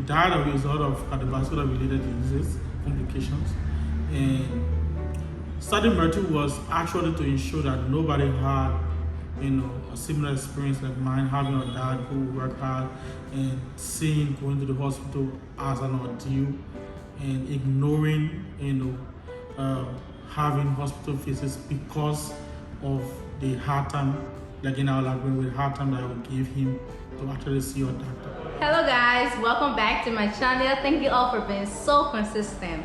died as a result of cardiovascular related diseases, complications. And starting Myrtle was actually to ensure that nobody had, a similar experience like mine, having a dad who worked hard and seeing going to the hospital as an ordeal and ignoring, having hospital visits because of the hard time, like in our library, with hard time that I would give him to actually see your doctor. Hello guys, welcome back to my channel. Thank you all for being so consistent.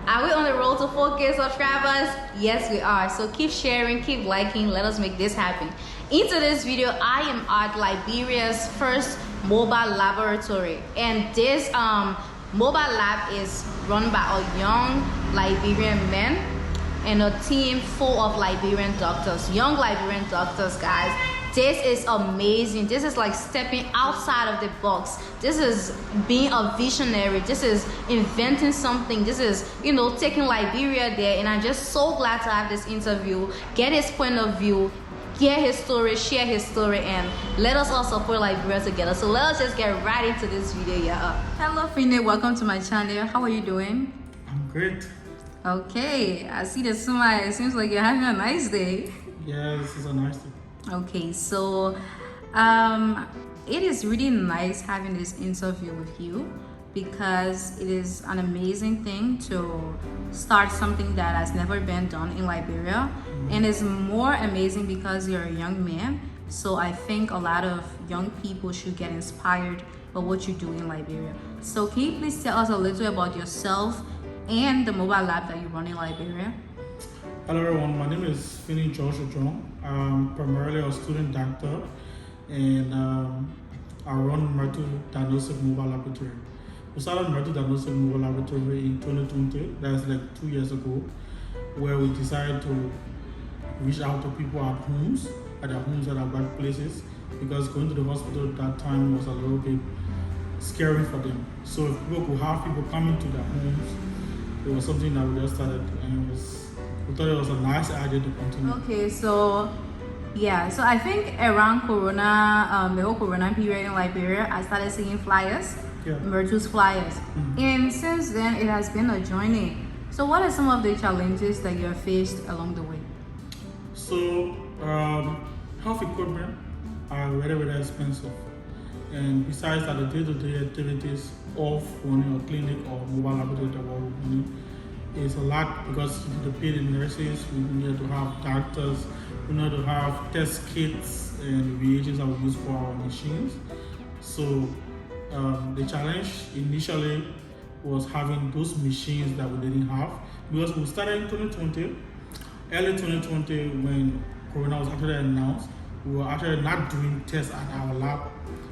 Are we on the road to 4K subscribers? Yes, we are. So keep sharing, keep liking. Let us make this happen. Into this video, I am at Liberia's first mobile laboratory, and this mobile lab is run by a young Liberian man and a team full of Liberian doctors, young Liberian doctors, guys. This is amazing. This is like stepping outside of the box. This is being a visionary. This is inventing something. This is, taking Liberia there. And I'm just so glad to have this interview, get his point of view, hear his story, share his story, and let us all support Liberia together. So let us just get right into this video, yeah. Hello, Fine. Welcome to my channel. How are you doing? I'm great. Okay, I see the smile. It seems like you're having a nice day. Yeah, this is a nice day. Okay, so it is really nice having this interview with you because it is an amazing thing to start something that has never been done in Liberia, and it's more amazing because you're a young man. So I think a lot of young people should get inspired by what you do in Liberia. So can you please tell us a little about yourself and the mobile lab that you run in Liberia? Hello everyone, my name is Finney Joshua John. I'm primarily a student doctor, and I run Myrtle Diagnostic Mobile Laboratory. We started Myrtle Diagnostic Mobile Laboratory in 2020, that's like 2 years ago, where we decided to reach out to people at their homes at our workplaces, because going to the hospital at that time was a little bit scary for them. So if people could have people coming to their homes, it was something that we just started, and we thought it was a nice idea to continue. Okay, so I think around Corona, the whole Corona period in Liberia, I started seeing flyers, Myrtle's flyers. And since then, it has been a journey. So what are some of the challenges that you have faced along the way? So, health equipment are very, very expensive. And besides that, the day-to-day activities of running a clinic or mobile laboratory that we're running is a lot, because we need to pay the nurses, we need to have doctors, we need to have test kits and reagents that we use for our machines. So the challenge initially was having those machines that we didn't have, because we started in 2020, early 2020, when Corona was actually announced. We were actually not doing tests at our lab.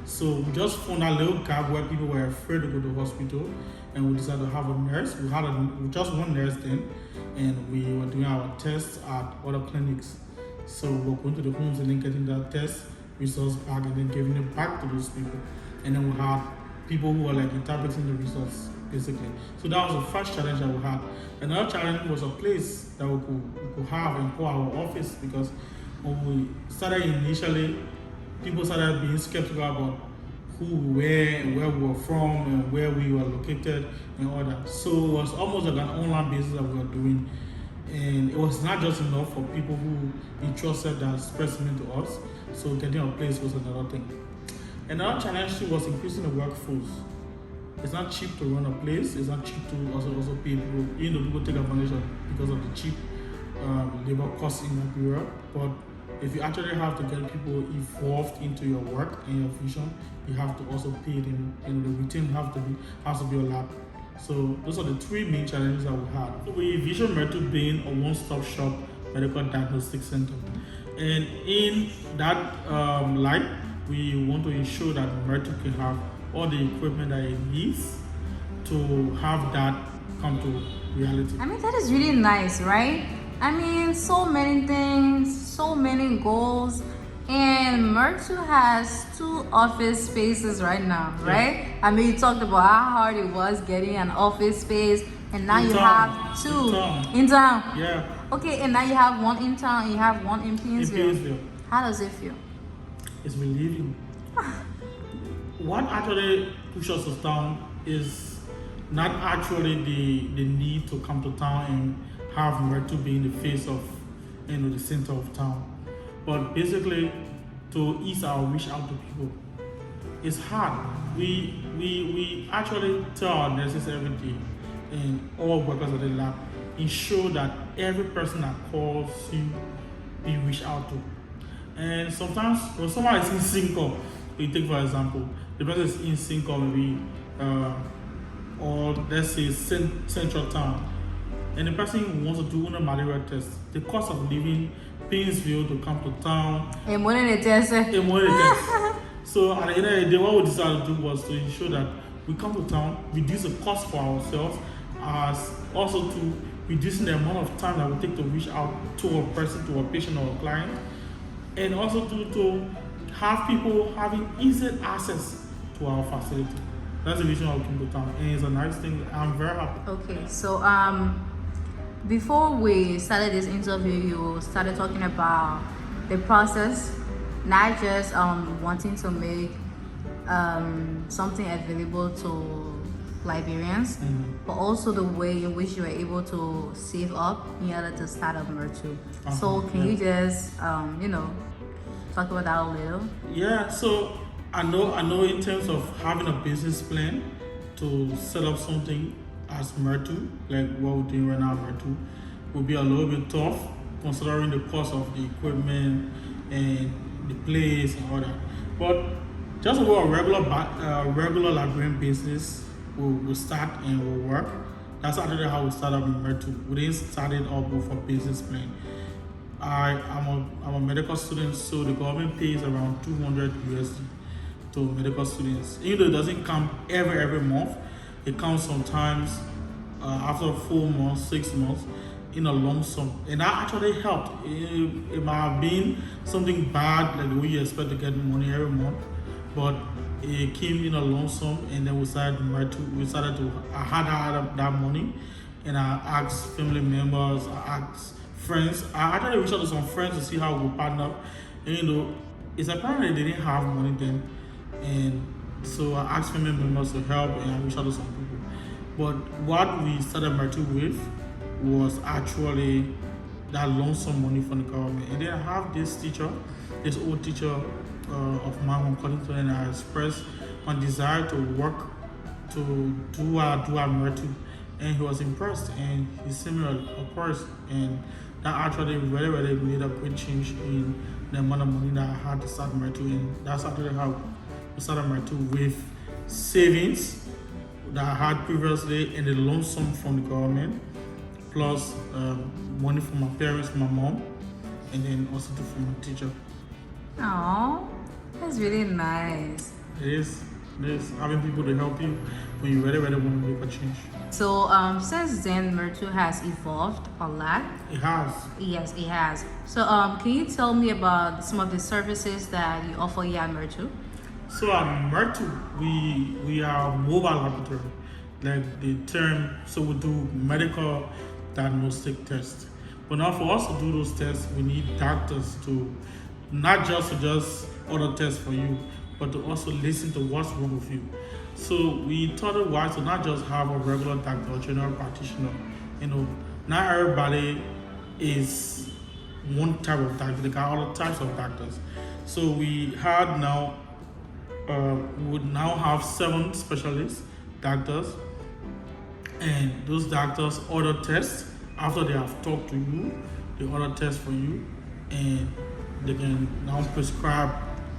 So we just found a little gap where people were afraid to go to the hospital, and we decided to have a nurse. We had just one nurse then, and we were doing our tests at other clinics. So we were going to the homes and then getting that test results back and then giving it back to those people. And then we had people who were like interpreting the results, basically. So that was the first challenge that we had. Another challenge was a place that we could have and call our office, because when we started initially, people started being skeptical about who we were and where we were from and where we were located and all that. So it was almost like an online basis that we were doing. And it was not just enough for people who entrusted that specimen to us. So getting a place was another thing. Another challenge too was increasing the workforce. It's not cheap to run a place. It's not cheap to also pay people. People take advantage of because of the cheap labor costs in Liberia. But if you actually have to get people involved into your work and your vision, you have to also pay them, and the return has to be a lot. So those are the three main challenges that we had. So we envision Myrtle being a one-stop shop medical diagnostic center, and in that light, we want to ensure that Myrtle can have all the equipment that it needs to have that come to reality. I mean, that is really nice, right? I mean, so many things, so many goals, and Myrtle has 2 office spaces right now, right? I mean, you talked about how hard it was getting an office space, and now you have 2 in town. Yeah. Okay, and now you have 1 in town, and you have 1 in Painesville. How does it feel? It's relieving. What actually push us to town is not actually the need to come to town and have Myrtle being the face of the center of town, but basically to ease our reach out to people. It's hard. We actually tell our nurses every day and all workers at the lab, ensure that every person that calls you be reached out to. And sometimes when someone is in Cinco, we take for example, the person is in Cinco maybe, or let's say central town, and the person wants to do a malaria test. The cost of leaving Painesville to come to town. And more than a test. So at the end of the day, what we decided to do was to ensure that we come to town, reduce the cost for ourselves, as also to reducing the amount of time that we take to reach out to a person, to a patient or a client, and also to have people having easy access to our facility. That's the reason why we came to town, and it's a nice thing. I'm very happy. Okay, so before we started this interview, you started talking about the process, not just wanting to make something available to Liberians, but also the way in which you were able to save up in order to start up Myrtle. So can you just talk about that a little? Yeah, so I know in terms of having a business plan to set up something as Myrtle, like what we're doing right now, Myrtle, will be a little bit tough considering the cost of the equipment and the place and all that. But just about a regular Liberian business will start and will work. That's actually how we started with Myrtle. We didn't start it up with a business plan. I'm a medical student, so the government pays around 200 USD to medical students. Even though it doesn't come every month, it comes sometimes after 4 months, 6 months in a lump sum, and that actually helped. It might have been something bad, like the way you expect to get money every month, but it came in a lump sum, and then we started to I had that money, and I asked family members, I asked friends. I actually reached out to some friends to see how we partner. And it's apparently they didn't have money then, and so I asked family members to help, and I reached out to some people. But what we started Myrtle with was actually that lump sum money from the government. And then I have this old teacher of mine who called to, and I expressed my desire to work to do what I do at Myrtle, and he was impressed, and he sent me a course, and that actually really made a great change in the amount of money that I had to start Myrtle. And that's actually how we started Myrtle, with savings that I had previously and the lump sum from the government, plus money from my parents, my mom, and then also from my teacher. Oh, that's really nice. It is having people to help you when you really want to make a change. So since then, Myrtle has evolved a lot. It has. Yes, it has. So can you tell me about some of the services that you offer here at Myrtle? So at Myrtle, we are a mobile laboratory, like the term. So we do medical diagnostic tests. But now for us to do those tests, we need doctors to not just order tests for you, but to also listen to what's wrong with you. So we thought it wise to not just have a regular doctor or general practitioner. Not everybody is one type of doctor. They got other types of doctors. So we would now have 7 specialists, doctors, and those doctors order tests after they have talked to you. They order tests for you, and they can now prescribe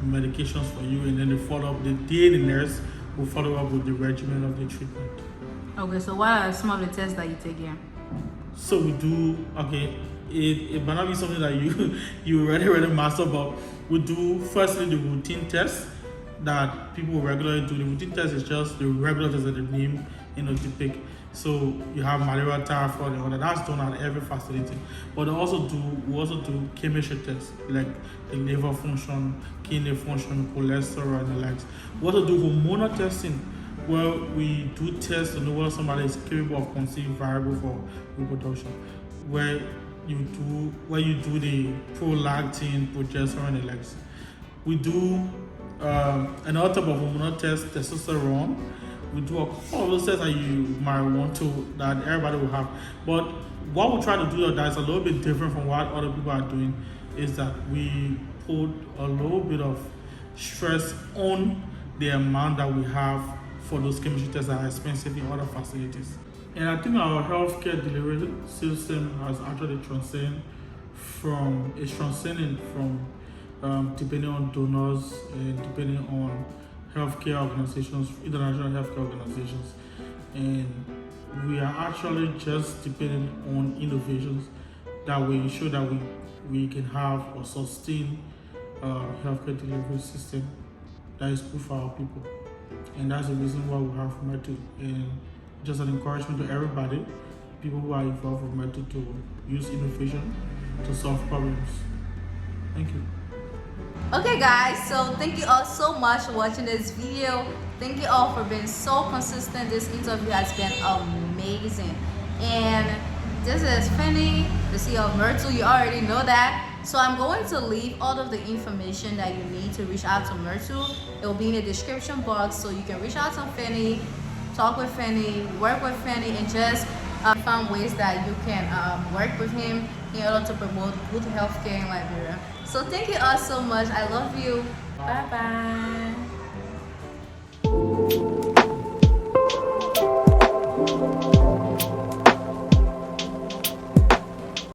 medications for you, and then they follow up. The nurse will follow up with the regimen of the treatment. Okay, so what are some of the tests that you take here? So we do, it might not be something that you already master, but we do firstly the routine tests that people regularly do. The routine test is just the regular test that the name depict. So you have malaria, typhoid, and all that. That's done at every facility. But we also do chemistry tests, like the liver function, kidney function, cholesterol, and the likes. We also do hormonal testing, where we do tests to know whether somebody is capable of conceiving viable for reproduction. Where you do the prolactin, progesterone, and the likes. We do another type of hormonal test, testosterone. We do a couple of those tests that you might want to, that everybody will have. But what we try to do that is a little bit different from what other people are doing is that we put a little bit of stress on the amount that we have for those chemistry tests that are expensive in other facilities. And I think our healthcare delivery system has actually transcended from depending on donors and depending on healthcare organizations, international healthcare organizations, and we are actually just depending on innovations that will ensure that we can have or sustain healthcare delivery system that is good for our people. And that's the reason why we have METU, and just an encouragement to everybody, people who are involved with METU, to use innovation to solve problems. Thank you. Okay guys, so thank you all so much for watching this video. Thank you all for being so consistent. This interview has been amazing. And this is Fanny, the CEO of Myrtle. You already know that. So I'm going to leave all of the information that you need to reach out to Myrtle. It will be in the description box, so you can reach out to Fanny, talk with Fanny, work with Fanny, and just find ways that you can work with him in order to promote good healthcare in Liberia. So thank you all so much. I love you. Bye bye.